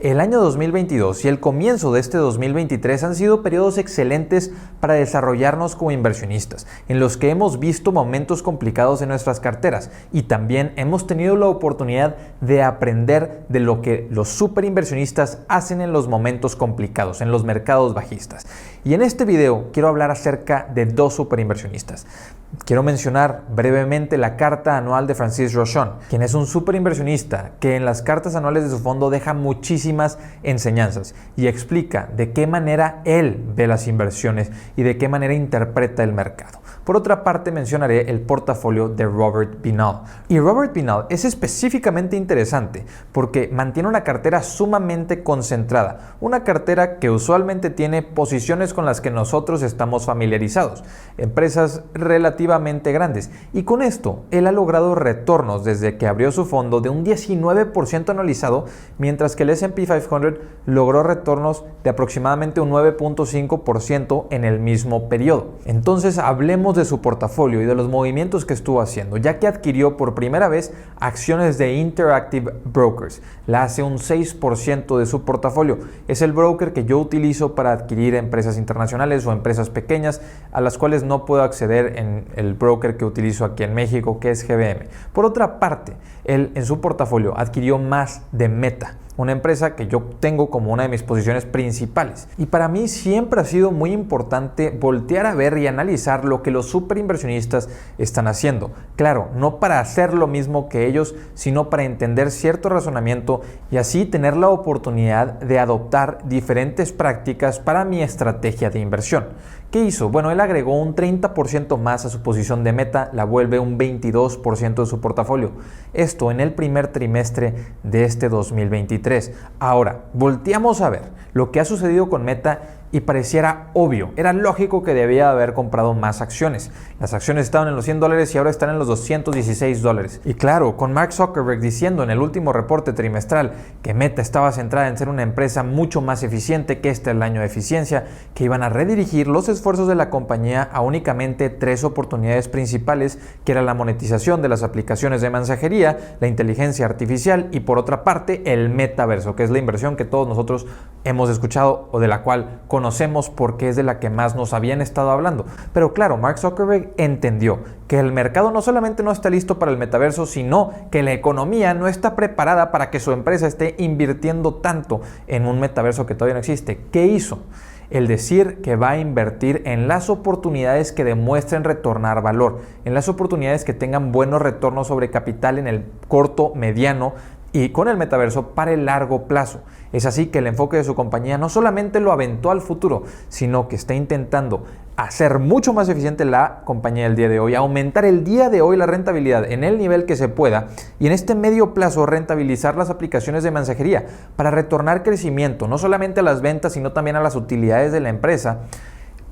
El año 2022 y el comienzo de este 2023 han sido periodos excelentes para desarrollarnos como inversionistas, en los que hemos visto momentos complicados en nuestras carteras y también hemos tenido la oportunidad de aprender de lo que los superinversionistas hacen en los momentos complicados, en los mercados bajistas. Y en este video quiero hablar acerca de dos superinversionistas. Quiero mencionar brevemente la carta anual de Francis Rochon, quien es un superinversionista que en las cartas anuales de su fondo deja muchísimas enseñanzas y explica de qué manera él ve las inversiones y de qué manera interpreta el mercado. Por otra parte, mencionaré el portafolio de Robert Binal. Y Robert Binal es específicamente interesante porque mantiene una cartera sumamente concentrada, una cartera que usualmente tiene posiciones con las que nosotros estamos familiarizados, empresas relativamente grandes, y con esto él ha logrado retornos desde que abrió su fondo de un 19% anualizado, mientras que el S&P 500 logró retornos de aproximadamente un 9.5% en el mismo periodo. Entonces hablemos de su portafolio y de los movimientos que estuvo haciendo, ya que adquirió por primera vez acciones de Interactive Brokers. La hace un 6% de su portafolio. Es el broker que yo utilizo para adquirir empresas internacionales o empresas pequeñas a las cuales no puedo acceder en el broker que utilizo aquí en México, que es GBM. Por otra parte, él en su portafolio adquirió más de Meta, una empresa que yo tengo como una de mis posiciones principales. Y para mí siempre ha sido muy importante voltear a ver y analizar lo que los superinversionistas están haciendo. Claro, no para hacer lo mismo que ellos, sino para entender cierto razonamiento y así tener la oportunidad de adoptar diferentes prácticas para mi estrategia de inversión. ¿Qué hizo? Bueno, él agregó un 30% más a su posición de Meta, la vuelve un 22% de su portafolio. Esto en el primer trimestre de este 2023. Ahora, volteamos a ver lo que ha sucedido con Meta y pareciera obvio, era lógico que debía haber comprado más acciones. Las acciones estaban en los $100 y ahora están en los $216. Y claro, con Mark Zuckerberg diciendo en el último reporte trimestral que Meta estaba centrada en ser una empresa mucho más eficiente, que este es el año de eficiencia, que iban a redirigir los esfuerzos de la compañía a únicamente 3 oportunidades principales, que era la monetización de las aplicaciones de mensajería, la inteligencia artificial y por otra parte el metaverso, que es la inversión que todos nosotros hemos escuchado o de la cual conocemos porque es de la que más nos habían estado hablando. Pero claro, Mark Zuckerberg entendió que el mercado no solamente no está listo para el metaverso, sino que la economía no está preparada para que su empresa esté invirtiendo tanto en un metaverso que todavía no existe. ¿Qué hizo? El decir que va a invertir en las oportunidades que demuestren retornar valor, en las oportunidades que tengan buenos retornos sobre capital en el corto, mediano y con el metaverso para el largo plazo. Es así que el enfoque de su compañía no solamente lo aventó al futuro, sino que está intentando hacer mucho más eficiente la compañía del día de hoy, aumentar el día de hoy la rentabilidad en el nivel que se pueda y en este medio plazo rentabilizar las aplicaciones de mensajería para retornar crecimiento, no solamente a las ventas, sino también a las utilidades de la empresa,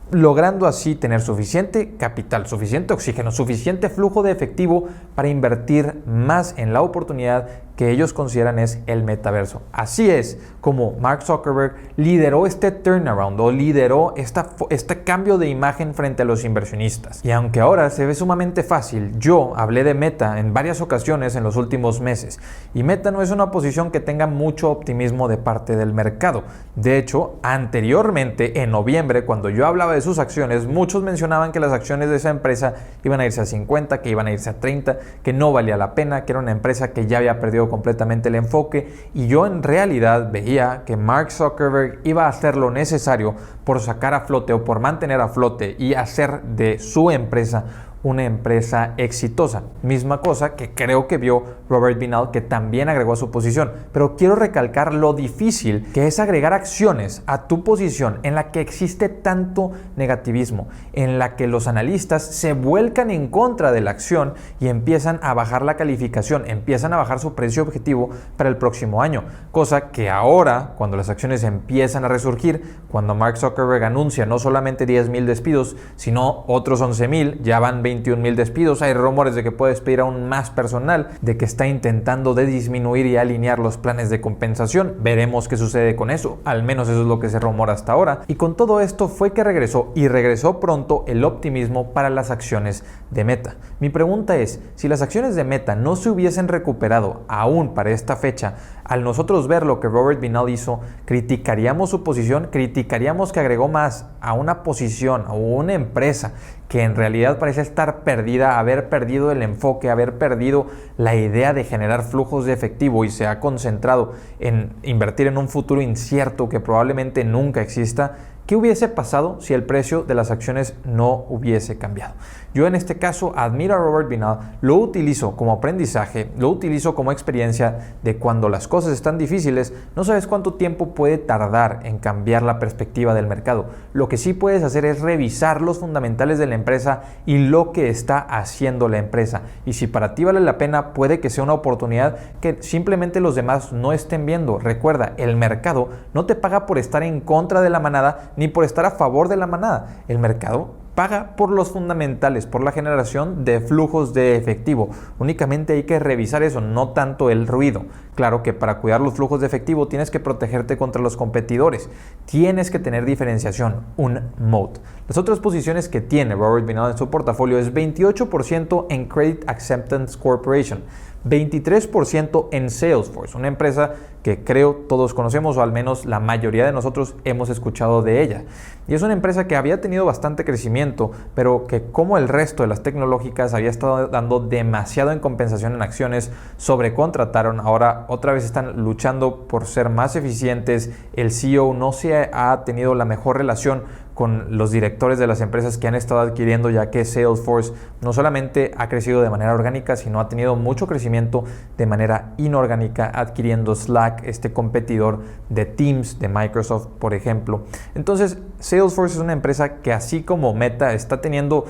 logrando así tener suficiente capital, suficiente oxígeno, suficiente flujo de efectivo para invertir más en la oportunidad que ellos consideran es el metaverso. Así es como Mark Zuckerberg lideró este turnaround o lideró este cambio de imagen frente a los inversionistas. Y aunque ahora se ve sumamente fácil, yo hablé de Meta en varias ocasiones en los últimos meses y Meta no es una posición que tenga mucho optimismo de parte del mercado. De hecho, anteriormente, en noviembre, cuando yo hablaba de sus acciones, muchos mencionaban que las acciones de esa empresa iban a irse a 50, que iban a irse a 30, que no valía la pena, que era una empresa que ya había perdido completamente el enfoque, y yo en realidad veía que Mark Zuckerberg iba a hacer lo necesario por sacar a flote o por mantener a flote y hacer de su empresa una empresa exitosa. Misma cosa que creo que vio Robert Binal, que también agregó a su posición. Pero quiero recalcar lo difícil que es agregar acciones a tu posición en la que existe tanto negativismo, en la que los analistas se vuelcan en contra de la acción y empiezan a bajar la calificación, empiezan a bajar su precio objetivo para el próximo año. Cosa que ahora, cuando las acciones empiezan a resurgir, cuando Mark Zuckerberg anuncia no solamente 10,000 despidos, sino otros 11,000, ya van 21,000 despidos, hay rumores de que puede despedir aún más personal, de que está intentando de disminuir y alinear los planes de compensación. Veremos qué sucede con eso, al menos eso es lo que se rumora hasta ahora. Y con todo esto fue que regresó, y regresó pronto, el optimismo para las acciones de Meta. Mi pregunta es, si las acciones de Meta no se hubiesen recuperado aún para esta fecha Al nosotros ver lo que Robert Vinal hizo, criticaríamos su posición, criticaríamos que agregó más a una posición o una empresa que en realidad parece estar perdida, haber perdido el enfoque, haber perdido la idea de generar flujos de efectivo y se ha concentrado en invertir en un futuro incierto que probablemente nunca exista. ¿Qué hubiese pasado si el precio de las acciones no hubiese cambiado? Yo en este caso admiro a Robert Vinal, lo utilizo como aprendizaje, lo utilizo como experiencia de cuando las cosas están difíciles, no sabes cuánto tiempo puede tardar en cambiar la perspectiva del mercado. Lo que sí puedes hacer es revisar los fundamentales de la empresa y lo que está haciendo la empresa. Y si para ti vale la pena, puede que sea una oportunidad que simplemente los demás no estén viendo. Recuerda, el mercado no te paga por estar en contra de la manada ni por estar a favor de la manada. El mercado paga por los fundamentales, por la generación de flujos de efectivo. Únicamente hay que revisar eso, no tanto el ruido. Claro que para cuidar los flujos de efectivo tienes que protegerte contra los competidores. Tienes que tener diferenciación, un moat. Las otras posiciones que tiene Robert Vinal en su portafolio es 28% en Credit Acceptance Corporation, 23% en Salesforce, una empresa que creo todos conocemos o al menos la mayoría de nosotros hemos escuchado de ella. Y es una empresa que había tenido bastante crecimiento, pero que como el resto de las tecnológicas había estado dando demasiado en compensación en acciones, sobrecontrataron, ahora otra vez están luchando por ser más eficientes, el CEO no se ha tenido la mejor relación con los directores de las empresas que han estado adquiriendo, ya que Salesforce no solamente ha crecido de manera orgánica, sino ha tenido mucho crecimiento de manera inorgánica, adquiriendo Slack, este competidor de Teams de Microsoft, por ejemplo. Entonces, Salesforce es una empresa que, así como Meta, está teniendo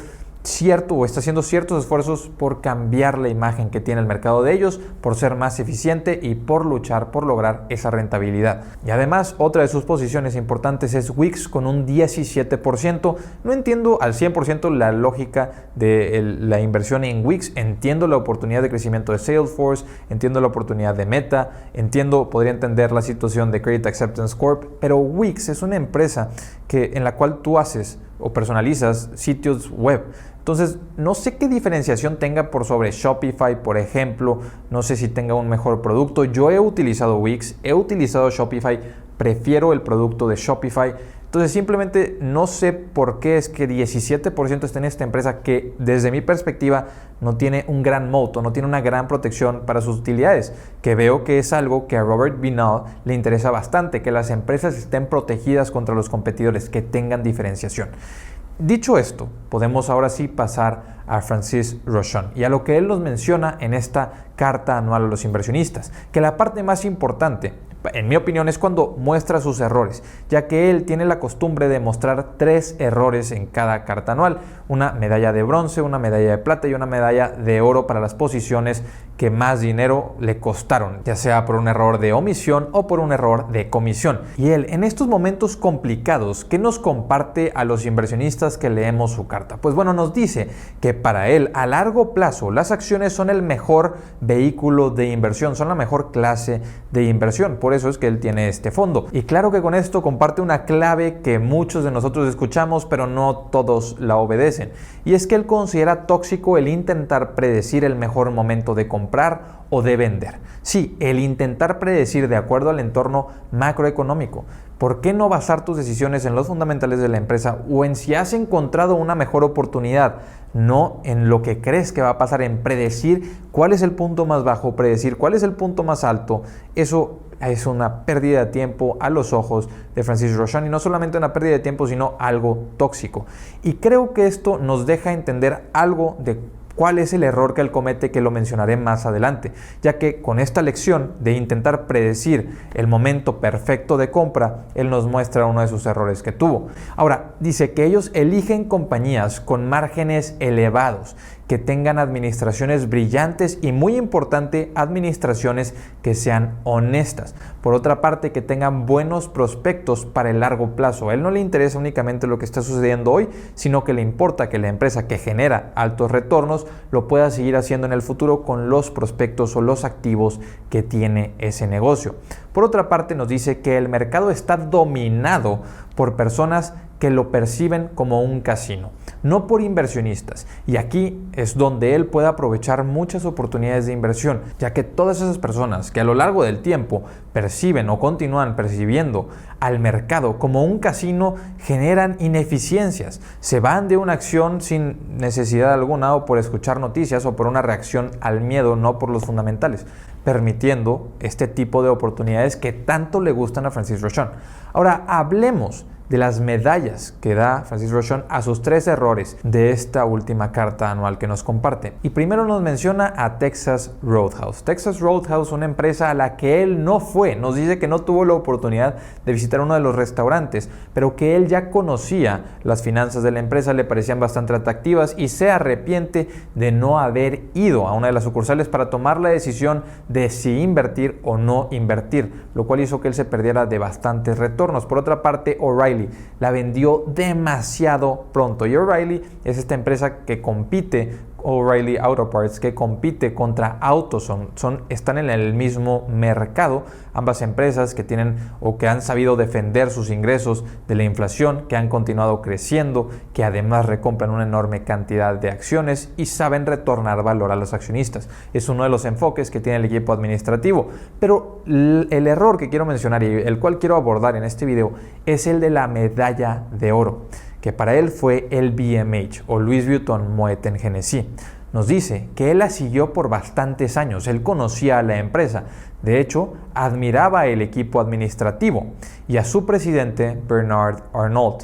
está haciendo ciertos esfuerzos por cambiar la imagen que tiene el mercado de ellos, por ser más eficiente y por luchar por lograr esa rentabilidad. Y además, otra de sus posiciones importantes es Wix con un 17%. No entiendo al 100% la lógica de la inversión en Wix, entiendo la oportunidad de crecimiento de Salesforce, entiendo la oportunidad de Meta, podría entender la situación de Credit Acceptance Corp, pero Wix es una empresa en la cual tú haces o personalizas sitios web. Entonces, no sé qué diferenciación tenga por sobre Shopify, por ejemplo. No sé si tenga un mejor producto. Yo he utilizado Wix, he utilizado Shopify, prefiero el producto de Shopify. Entonces, simplemente no sé por qué es que 17% está en esta empresa que, desde mi perspectiva, no tiene un gran moat, no tiene una gran protección para sus utilidades, que veo que es algo que a Robert Vinal le interesa bastante, que las empresas estén protegidas contra los competidores, que tengan diferenciación. Dicho esto, podemos ahora sí pasar a Francis Rochon y a lo que él nos menciona en esta carta anual a los inversionistas, que la parte más importante, en mi opinión, es cuando muestra sus errores, ya que él tiene la costumbre de mostrar 3 errores en cada carta anual, una medalla de bronce, una medalla de plata y una medalla de oro para las posiciones que más dinero le costaron, ya sea por un error de omisión o por un error de comisión. Y él, en estos momentos complicados, ¿qué nos comparte a los inversionistas que leemos su carta? Pues bueno, nos dice que para él, a largo plazo, las acciones son el mejor vehículo de inversión, son la mejor clase de inversión. Por eso es que él tiene este fondo. Y claro que con esto comparte una clave que muchos de nosotros escuchamos, pero no todos la obedecen. Y es que él considera tóxico el intentar predecir el mejor momento de comprar o de vender. Sí, el intentar predecir de acuerdo al entorno macroeconómico. ¿Por qué no basar tus decisiones en los fundamentales de la empresa o en si has encontrado una mejor oportunidad? No en lo que crees que va a pasar, en predecir cuál es el punto más bajo, predecir cuál es el punto más alto. Eso es una pérdida de tiempo a los ojos de Francis Rochon, y no solamente una pérdida de tiempo, sino algo tóxico. Y creo que esto nos deja entender algo de cuál es el error que él comete, que lo mencionaré más adelante, ya que con esta lección de intentar predecir el momento perfecto de compra, él nos muestra uno de sus errores que tuvo. Ahora, dice que ellos eligen compañías con márgenes elevados, que tengan administraciones brillantes y, muy importante, administraciones que sean honestas. Por otra parte, que tengan buenos prospectos para el largo plazo. A él no le interesa únicamente lo que está sucediendo hoy, sino que le importa que la empresa que genera altos retornos lo pueda seguir haciendo en el futuro con los prospectos o los activos que tiene ese negocio. Por otra parte, nos dice que el mercado está dominado por personas que lo perciben como un casino, no por inversionistas. Y aquí es donde él puede aprovechar muchas oportunidades de inversión, ya que todas esas personas que a lo largo del tiempo perciben o continúan percibiendo al mercado como un casino generan ineficiencias, se van de una acción sin necesidad alguna o por escuchar noticias o por una reacción al miedo, no por los fundamentales, permitiendo este tipo de oportunidades que tanto le gustan a Francis Rochon. Ahora hablemos de las medallas que da Francis Rochon a sus 3 errores de esta última carta anual que nos comparte. Y primero nos menciona a Texas Roadhouse. Texas Roadhouse, una empresa a la que él no fue, nos dice que no tuvo la oportunidad de visitar uno de los restaurantes, pero que él ya conocía las finanzas de la empresa, le parecían bastante atractivas y se arrepiente de no haber ido a una de las sucursales para tomar la decisión de si invertir o no invertir, lo cual hizo que él se perdiera de bastantes retornos. Por otra parte, O'Reilly la vendió demasiado pronto y O'Reilly es esta empresa que compite, O'Reilly Auto Parts, que compite contra AutoZone, están en el mismo mercado, ambas empresas que tienen o que han sabido defender sus ingresos de la inflación, que han continuado creciendo, que además recompran una enorme cantidad de acciones y saben retornar valor a los accionistas. Es uno de los enfoques que tiene el equipo administrativo, pero el error que quiero mencionar y el cual quiero abordar en este video es el de la medalla de oro, que para él fue el LVMH o Louis Vuitton Moet Hennessy. Nos dice que él la siguió por bastantes años, él conocía a la empresa, de hecho admiraba el equipo administrativo y a su presidente Bernard Arnault.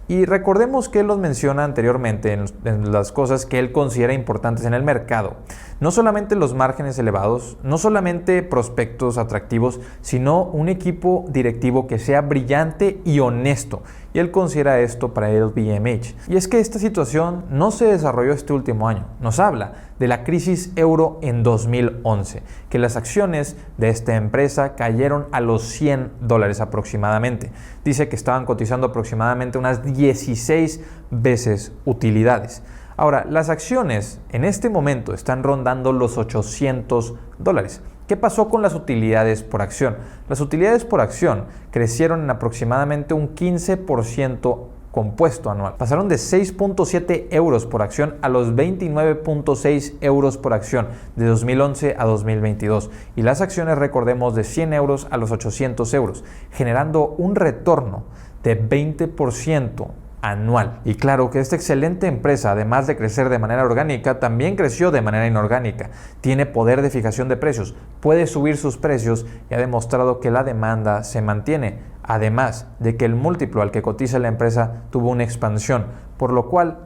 Y recordemos que él los menciona anteriormente en las cosas que él considera importantes en el mercado. No solamente los márgenes elevados, no solamente prospectos atractivos, sino un equipo directivo que sea brillante y honesto. Y él considera esto para el LVMH. Y es que esta situación no se desarrolló este último año. Nos habla de la crisis euro en 2011, que las acciones de esta empresa cayeron a los $100 aproximadamente. Dice que estaban cotizando aproximadamente unas 16 veces utilidades. Ahora, las acciones en este momento están rondando los $800. ¿Qué pasó con las utilidades por acción? Las utilidades por acción crecieron en aproximadamente un 15% compuesto anual. Pasaron de 6.7 euros por acción a los 29.6 euros por acción de 2011 a 2022. Y las acciones, recordemos, de 100 euros a los 800 euros, generando un retorno de 20% anual. Y claro que esta excelente empresa, además de crecer de manera orgánica, también creció de manera inorgánica. Tiene poder de fijación de precios, puede subir sus precios y ha demostrado que la demanda se mantiene. Además de que el múltiplo al que cotiza la empresa tuvo una expansión, por lo cual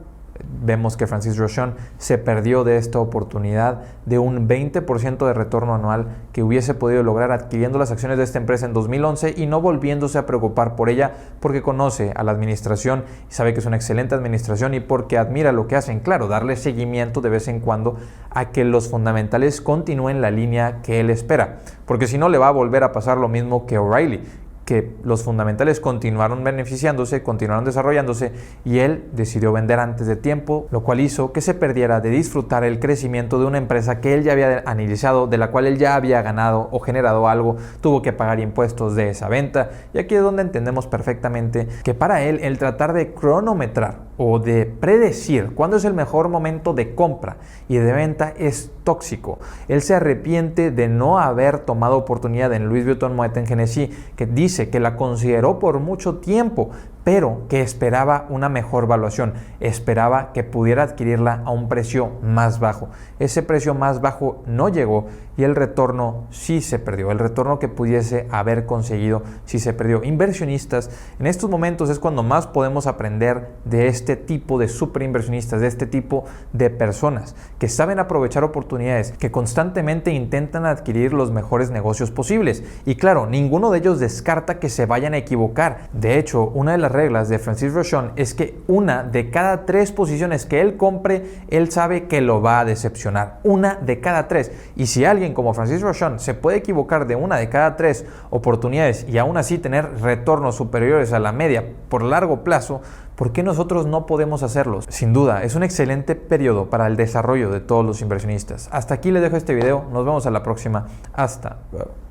vemos que Francis Rochon se perdió de esta oportunidad de un 20% de retorno anual que hubiese podido lograr adquiriendo las acciones de esta empresa en 2011 y no volviéndose a preocupar por ella porque conoce a la administración y sabe que es una excelente administración y porque admira lo que hacen. Claro, darle seguimiento de vez en cuando a que los fundamentales continúen la línea que él espera, porque si no le va a volver a pasar lo mismo que O'Reilly, que los fundamentales continuaron beneficiándose, continuaron desarrollándose y él decidió vender antes de tiempo, lo cual hizo que se perdiera de disfrutar el crecimiento de una empresa que él ya había analizado, de la cual él ya había ganado o generado algo, tuvo que pagar impuestos de esa venta y aquí es donde entendemos perfectamente que para él el tratar de cronometrar o de predecir cuándo es el mejor momento de compra y de venta es tóxico. Él se arrepiente de no haber tomado oportunidad en Louis Vuitton Moet Hennessy, que dice que la consideró por mucho tiempo, pero que esperaba una mejor valuación, esperaba que pudiera adquirirla a un precio más bajo. Ese precio más bajo no llegó y el retorno sí se perdió, el retorno que pudiese haber conseguido sí se perdió. Inversionistas, en estos momentos es cuando más podemos aprender de este tipo de superinversionistas, de este tipo de personas que saben aprovechar oportunidades, que constantemente intentan adquirir los mejores negocios posibles. Y claro, ninguno de ellos descarta que se vayan a equivocar. De hecho, una de las reglas de Francis Rochon es que una de cada 3 posiciones que él compre, él sabe que lo va a decepcionar. Una de cada 3. Y si alguien como Francis Rochon se puede equivocar de una de cada 3 oportunidades y aún así tener retornos superiores a la media por largo plazo, ¿por qué nosotros no podemos hacerlos? Sin duda, es un excelente periodo para el desarrollo de todos los inversionistas. Hasta aquí les dejo este video. Nos vemos a la próxima. Hasta luego.